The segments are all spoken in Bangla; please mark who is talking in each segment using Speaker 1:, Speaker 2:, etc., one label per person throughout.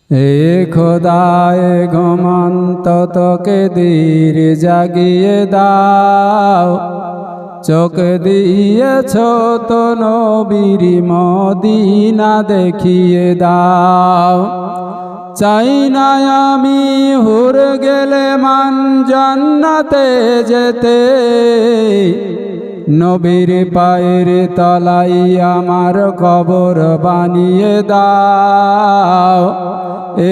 Speaker 1: এ খোদায়ে ঘুমন্ত তোকে দীর জাগিয়ে দাও, চোখ দিয়েছ তো নবীর মদিনা দেখিয়ে দাও। চাই না আমি হুর গেলে মান জান্নাতে যেতে, নবীর পায়ের তলাই আমার কবর বানিয়ে দাও।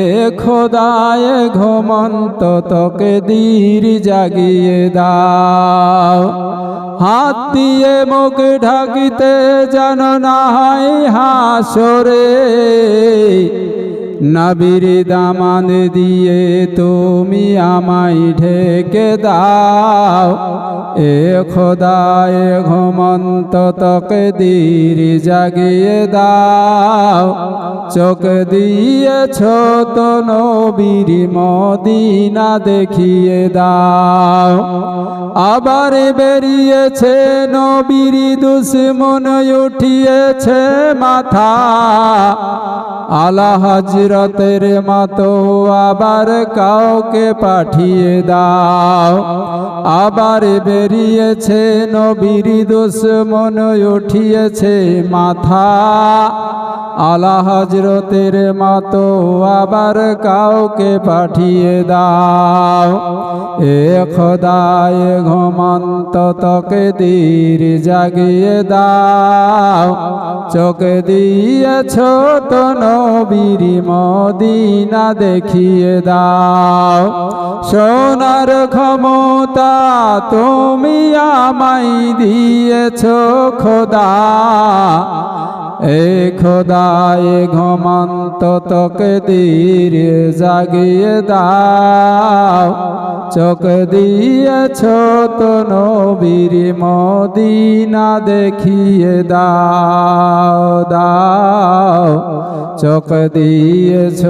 Speaker 1: এ খোদায়ে ঘুমন্ত তোকে দীর জাগিয়ে দাও। হাত দিয়ে মুখ ঢাকিতে যেন না হয় হাসরে, নবীর দামান দিয়ে তুমি আমায় ঢেকে দাও। এ খোদায়ে ঘুমন্ত তোকে দীর জাগিয়ে দাও, চোখ দিয়েছ তো নবীর মদিনা দেখিয়ে দাও। আবার বেরিয়েছে নবীর দুশ্মন উঠিয়েছে মাথা, আলা হযরতের মতো আবার কাউকে পাঠিয়ে দাও। আবার বেরিয়েছে নবীর দুশ্মন উঠিয়েছে মাথা, আলা হযরতের মতো আবার কাউকে পাঠিয়ে দাও। এ খোদায়ে ঘুমন্ত তোকে দীর জাগিয়ে দাও, চোখ দিয়েছ তো নবীর মদিনা দেখিয়ে দাও। সোনার ক্ষমতা তুমি আমায় দিয়েছ খোদা, এ খোদায়ে ঘুমন্ত তোকে দীর জাগিয়ে দাও, চোখ দিয়েছ তো নবীর মদিনা দেখিয়ে দাও। দাও চোখ দিয়েছ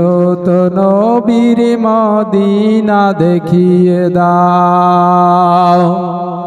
Speaker 1: তো নবীর মদিনা দেখিয়ে দাও।